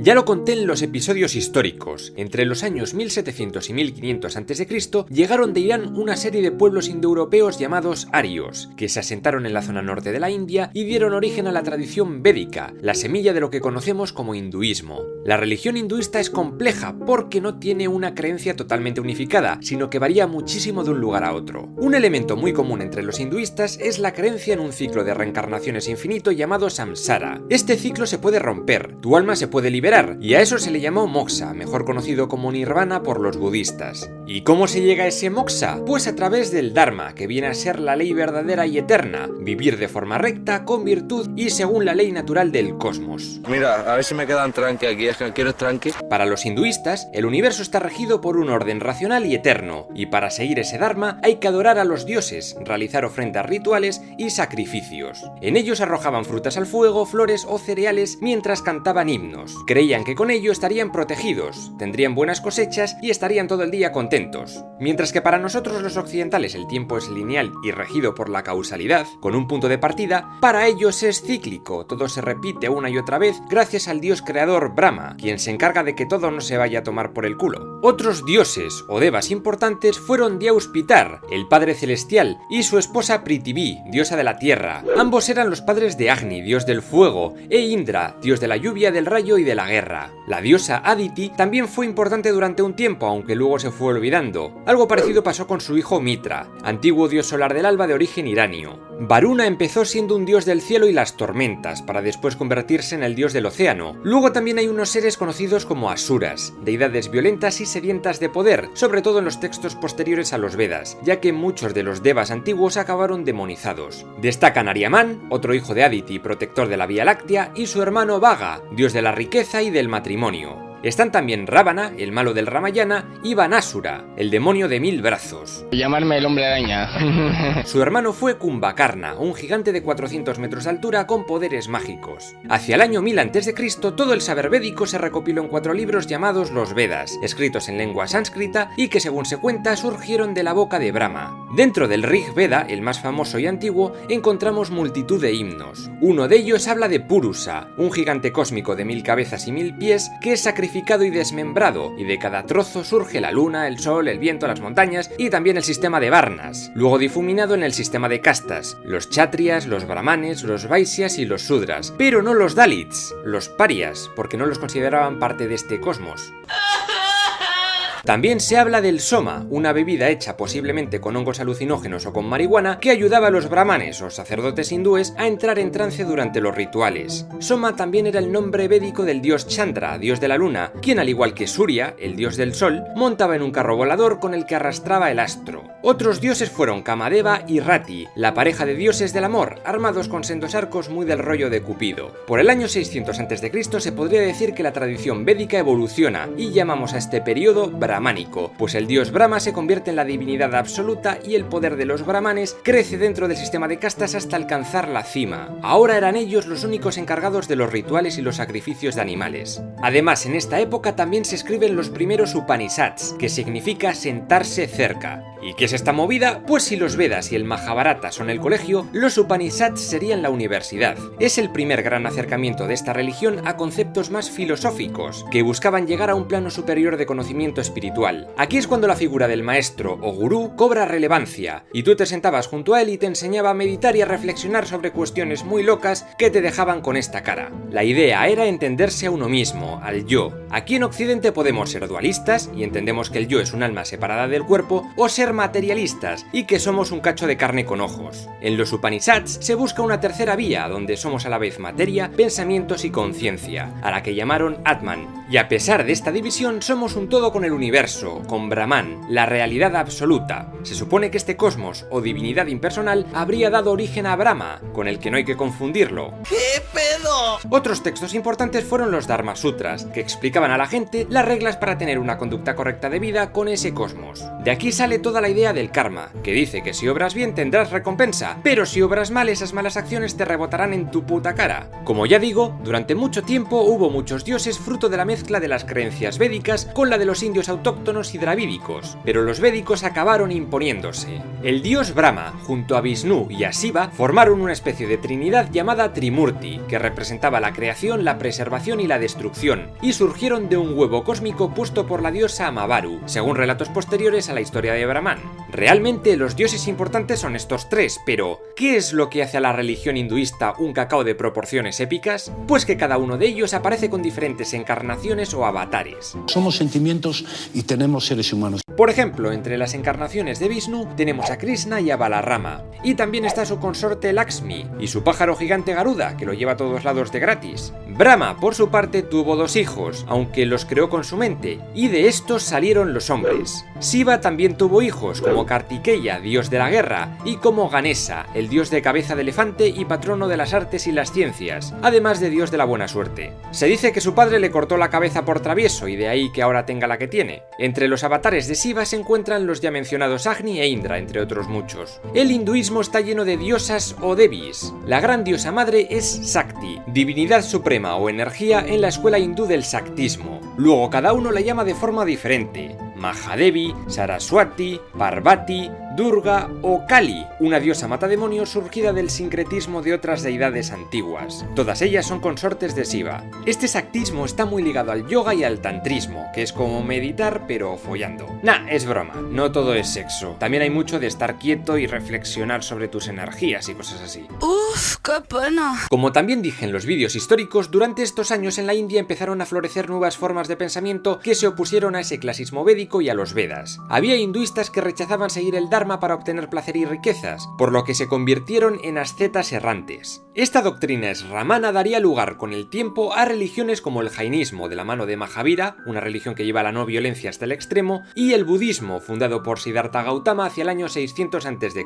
Ya lo conté en los episodios históricos. Entre los años 1700 y 1500 a.C. llegaron de Irán una serie de pueblos indoeuropeos llamados arios, que se asentaron en la zona norte de la India y dieron origen a la tradición védica, la semilla de lo que conocemos como hinduismo. La religión hinduista es compleja porque no tiene una creencia totalmente unificada, sino que varía muchísimo de un lugar a otro. Un elemento muy común entre los hinduistas es la creencia en un ciclo de reencarnaciones infinito llamado samsara. Este ciclo se puede romper, tu alma se puede liberar, y a eso se le llamó moksha, mejor conocido como nirvana por los budistas. ¿Y cómo se llega a ese moksha? Pues a través del dharma, que viene a ser la ley verdadera y eterna, vivir de forma recta, con virtud y según la ley natural del cosmos. Mira, a ver si me quedan tranqui aquí, es que quiero tranqui. Para los hinduistas, el universo está regido por un orden racional y eterno, y para seguir ese dharma hay que adorar a los dioses, realizar ofrendas rituales y sacrificios. En ellos arrojaban frutas al fuego, flores o cereales mientras cantaban himnos. Creían que con ello estarían protegidos, tendrían buenas cosechas y estarían todo el día contentos. Mientras que para nosotros los occidentales el tiempo es lineal y regido por la causalidad, con un punto de partida, para ellos es cíclico, todo se repite una y otra vez gracias al dios creador Brahma, quien se encarga de que todo no se vaya a tomar por el culo. Otros dioses o devas importantes fueron Diauspitar, el padre celestial, y su esposa Prithvi, diosa de la tierra. Ambos eran los padres de Agni, dios del fuego, e Indra, dios de la lluvia, del rayo y de la guerra. La diosa Aditi también fue importante durante un tiempo, aunque luego se fue olvidando. Algo parecido pasó con su hijo Mitra, antiguo dios solar del alba de origen iranio. Varuna empezó siendo un dios del cielo y las tormentas, para después convertirse en el dios del océano. Luego también hay unos seres conocidos como asuras, deidades violentas y sedientas de poder, sobre todo en los textos posteriores a los Vedas, ya que muchos de los devas antiguos acabaron demonizados. Destacan Ariaman, otro hijo de Aditi, protector de la Vía Láctea, y su hermano Vaga, dios de la riqueza y del matrimonio. Están también Ravana, el malo del Ramayana, y Vanasura, el demonio de 1000 brazos. Llamarme el hombre araña. Su hermano fue Kumbhakarna, un gigante de 400 metros de altura con poderes mágicos. Hacia el año 1000 a.C., todo el saber védico se recopiló en 4 libros llamados los Vedas, escritos en lengua sánscrita y que, según se cuenta, surgieron de la boca de Brahma. Dentro del Rig Veda, el más famoso y antiguo, encontramos multitud de himnos. Uno de ellos habla de Purusa, un gigante cósmico de 1000 cabezas y 1000 pies que es sacrificado y desmembrado, y de cada trozo surge la luna, el sol, el viento, las montañas y también el sistema de Varnas, luego difuminado en el sistema de castas, los kshatriyas, los brahmanes, los vaisyas y los sudras, pero no los dalits, los parias, porque no los consideraban parte de este cosmos. También se habla del soma, una bebida hecha posiblemente con hongos alucinógenos o con marihuana que ayudaba a los brahmanes o sacerdotes hindúes a entrar en trance durante los rituales. Soma también era el nombre védico del dios Chandra, dios de la luna, quien al igual que Surya, el dios del sol, montaba en un carro volador con el que arrastraba el astro. Otros dioses fueron Kamadeva y Rati, la pareja de dioses del amor, armados con sendos arcos muy del rollo de Cupido. Por el año 600 a.C. se podría decir que la tradición védica evoluciona y llamamos a este periodo brahmánico, pues el dios Brahma se convierte en la divinidad absoluta y el poder de los brahmanes crece dentro del sistema de castas hasta alcanzar la cima. Ahora eran ellos los únicos encargados de los rituales y los sacrificios de animales. Además, en esta época también se escriben los primeros Upanishads, que significa sentarse cerca. ¿Y qué es esta movida? Pues si los Vedas y el Mahabharata son el colegio, los Upanishads serían la universidad. Es el primer gran acercamiento de esta religión a conceptos más filosóficos, que buscaban llegar a un plano superior de conocimiento espiritual. Aquí es cuando la figura del maestro o gurú cobra relevancia, y tú te sentabas junto a él y te enseñaba a meditar y a reflexionar sobre cuestiones muy locas que te dejaban con esta cara. La idea era entenderse a uno mismo, al yo. Aquí en Occidente podemos ser dualistas, y entendemos que el yo es un alma separada del cuerpo, o ser materialistas, y que somos un cacho de carne con ojos. En los Upanishads se busca una tercera vía, donde somos a la vez materia, pensamientos y conciencia, a la que llamaron Atman. Y a pesar de esta división, somos un todo con el universo, con Brahman, la realidad absoluta. Se supone que este cosmos, o divinidad impersonal, habría dado origen a Brahma, con el que no hay que confundirlo. ¿Qué pedo? Otros textos importantes fueron los Dharma Sutras, que explicaban a la gente las reglas para tener una conducta correcta de vida con ese cosmos. De aquí sale toda la idea del karma, que dice que si obras bien tendrás recompensa, pero si obras mal, esas malas acciones te rebotarán en tu puta cara. Como ya digo, durante mucho tiempo hubo muchos dioses fruto de la mezcla mezcla de las creencias védicas con la de los indios autóctonos y dravídicos, pero los védicos acabaron imponiéndose. El dios Brahma, junto a Vishnu y a Shiva, formaron una especie de trinidad llamada Trimurti, que representaba la creación, la preservación y la destrucción, y surgieron de un huevo cósmico puesto por la diosa Amavaru, según relatos posteriores a la historia de Brahman. Realmente los dioses importantes son estos tres, pero ¿qué es lo que hace a la religión hinduista un cacao de proporciones épicas? Pues que cada uno de ellos aparece con diferentes encarnaciones o avatares. Somos sentimientos y tenemos seres humanos. Por ejemplo, entre las encarnaciones de Vishnu tenemos a Krishna y a Balarama, y también está su consorte Lakshmi y su pájaro gigante Garuda, que lo lleva a todos lados de gratis. Brahma, por su parte, tuvo dos hijos, aunque los creó con su mente, y de estos salieron los hombres. Shiva también tuvo hijos, como Kartikeya, dios de la guerra, y como Ganesha, el dios de cabeza de elefante y patrono de las artes y las ciencias, además de dios de la buena suerte. Se dice que su padre le cortó la cabeza por travieso y de ahí que ahora tenga la que tiene. Entre los avatares de Shiva se encuentran los ya mencionados Agni e Indra, entre otros muchos. El hinduismo está lleno de diosas o devis. La gran diosa madre es Sakti, divinidad suprema o energía en la escuela hindú del Shaktismo. Luego cada uno la llama de forma diferente: Mahadevi, Saraswati, Parvati, Durga o Kali, una diosa matademonios surgida del sincretismo de otras deidades antiguas. Todas ellas son consortes de Shiva. Este Shaktismo está muy ligado al yoga y al tantrismo, que es como meditar pero follando. Nah, es broma, no todo es sexo. También hay mucho de estar quieto y reflexionar sobre tus energías y cosas así. ¡Uf, qué pena! Como también dije en los vídeos históricos, durante estos años en la India empezaron a florecer nuevas formas de pensamiento que se opusieron a ese clasismo védico y a los Vedas. Había hinduistas que rechazaban seguir el Dharma para obtener placer y riquezas, por lo que se convirtieron en ascetas errantes. Esta doctrina esramana daría lugar con el tiempo a religiones como el jainismo de la mano de Mahavira, una religión que lleva la no violencia hasta el extremo, y el budismo, fundado por Siddhartha Gautama hacia el año 600 a.C.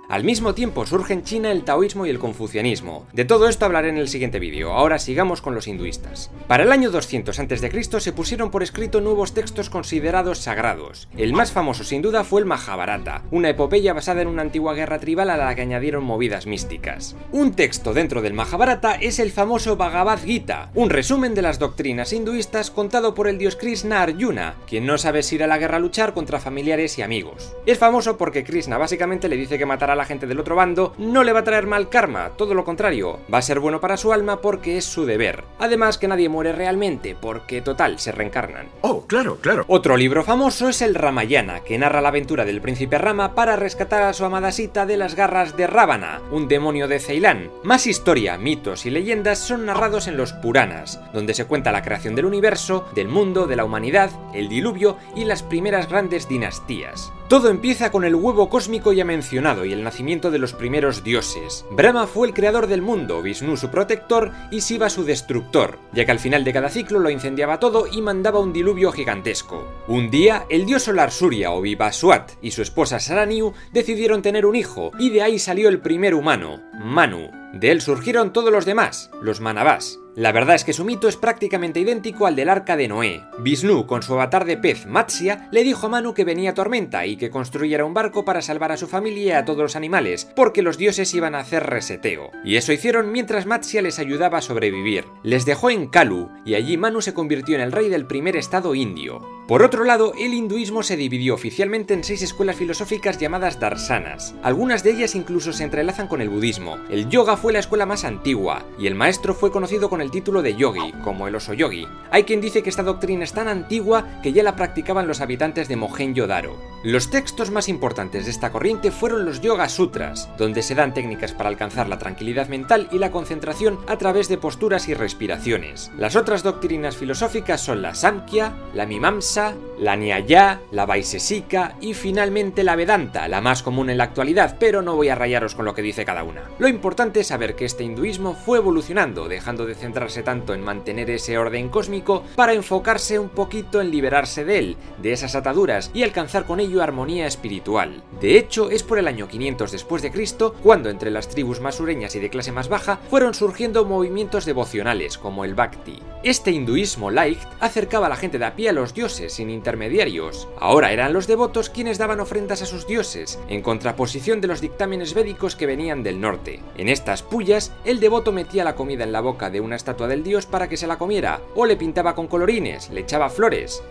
Al mismo tiempo surge en China el taoísmo y el confucianismo. De todo esto hablaré en el siguiente vídeo, ahora sigamos con los hinduistas. Para el año 200 a.C. se pusieron por escrito nuevos textos considerados sagrados. El más famoso sin duda fue el Mahabharata, una epopeya basada en una antigua guerra tribal a la que añadieron movidas místicas. Un texto dentro del Mahabharata es el famoso Bhagavad Gita, un resumen de las doctrinas hinduistas contado por el dios Krishna a Arjuna, quien no sabe si ir a la guerra a luchar contra familiares y amigos. Es famoso porque Krishna básicamente le dice que matar a la gente del otro bando no le va a traer mal karma, todo lo contrario, va a ser bueno para su alma porque es su deber. Además que nadie muere realmente, porque total, se reencarnan. Oh, claro, claro. Otro libro famoso es el Ramayana, que narra la aventura del príncipe Rama para rescatar a su amada Sita de las garras de Ravana, un demonio de Ceilán. Más historia, mitos y leyendas son narrados en los Puranas, donde se cuenta la creación del universo, del mundo, de la humanidad, el diluvio y las primeras grandes dinastías. Todo empieza con el huevo cósmico ya mencionado y el nacimiento de los primeros dioses. Brahma fue el creador del mundo, Vishnu su protector y Shiva su destructor, ya que al final de cada ciclo lo incendiaba todo y mandaba un diluvio gigantesco. Un día, el dios solar Surya o Vivaswat y su esposa Saraniu decidieron tener un hijo, y de ahí salió el primer humano, Manu. De él surgieron todos los demás, los Manavás. La verdad es que su mito es prácticamente idéntico al del arca de Noé. Vishnu, con su avatar de pez Matsya, le dijo a Manu que venía tormenta y que construyera un barco para salvar a su familia y a todos los animales, porque los dioses iban a hacer reseteo. Y eso hicieron mientras Matsya les ayudaba a sobrevivir. Les dejó en Kalu, y allí Manu se convirtió en el rey del primer estado indio. Por otro lado, el hinduismo se dividió oficialmente en 6 escuelas filosóficas llamadas darsanas. Algunas de ellas incluso se entrelazan con el budismo. El yoga fue la escuela más antigua, y el maestro fue conocido con el título de yogi, como el oso yogi. Hay quien dice que esta doctrina es tan antigua que ya la practicaban los habitantes de Mohenjo-Daro. Los textos más importantes de esta corriente fueron los Yoga Sutras, donde se dan técnicas para alcanzar la tranquilidad mental y la concentración a través de posturas y respiraciones. Las otras doctrinas filosóficas son la Samkhya, la Mimamsa, la Nyaya, la Vaisesika y finalmente la Vedanta, la más común en la actualidad, pero no voy a rayaros con lo que dice cada una. Lo importante es saber que este hinduismo fue evolucionando, dejando de centrarse tanto en mantener ese orden cósmico para enfocarse un poquito en liberarse de él, de esas ataduras, y alcanzar con ello armonía espiritual. De hecho, es por el año 500 después de Cristo cuando entre las tribus más sureñas y de clase más baja fueron surgiendo movimientos devocionales como el Bhakti. Este hinduismo light acercaba a la gente de a pie a los dioses sin intermediarios. Ahora eran los devotos quienes daban ofrendas a sus dioses, en contraposición de los dictámenes védicos que venían del norte. En estas pullas, el devoto metía la comida en la boca de una estatua del dios para que se la comiera, o le pintaba con colorines, le echaba flores.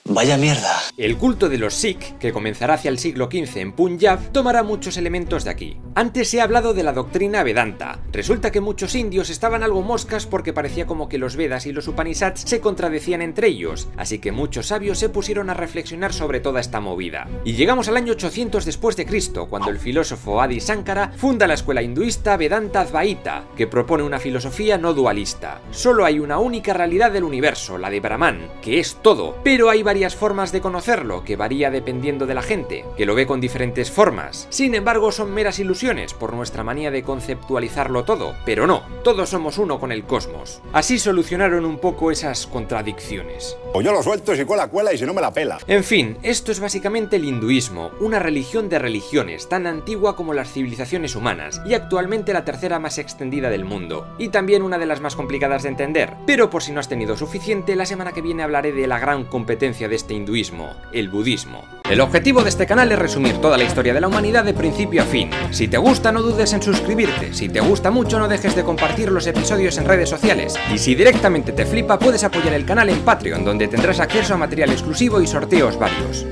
Vaya mierda. El culto de los Sikh, que comenzará hacia el siglo XV en Punjab, tomará muchos elementos de aquí. Antes he hablado de la doctrina Vedanta. Resulta que muchos indios estaban algo moscas porque parecía como que los Vedas y los Upanishads se contradecían entre ellos, así que muchos sabios se pusieron a reflexionar sobre toda esta movida. Y llegamos al año 800 después de Cristo, cuando el filósofo Adi Shankara funda la escuela hinduista Vedanta Advaita, que propone una filosofía no dualista. Solo hay una única realidad del universo, la de Brahman, que es todo, pero hay varias formas de conocerlo, que varía dependiendo de la gente, que lo ve con diferentes formas. Sin embargo, son meras ilusiones por nuestra manía de conceptualizarlo todo, pero no, todos somos uno con el cosmos. Así solucionaron un poco esas contradicciones. O yo lo suelto, si cuela, y si no me la pela. En fin, esto es básicamente el hinduismo, una religión de religiones, tan antigua como las civilizaciones humanas, y actualmente la tercera más extendida del mundo, y también una de las más complicadas de entender. Pero por si no has tenido suficiente, la semana que viene hablaré de la gran competencia de este hinduismo, el budismo. El objetivo de este canal es resumir toda la historia de la humanidad de principio a fin. Si te gusta, no dudes en suscribirte. Si te gusta mucho, no dejes de compartir los episodios en redes sociales. Y si directamente te flipa, puedes apoyar el canal en Patreon, donde tendrás acceso a material exclusivo y sorteos varios.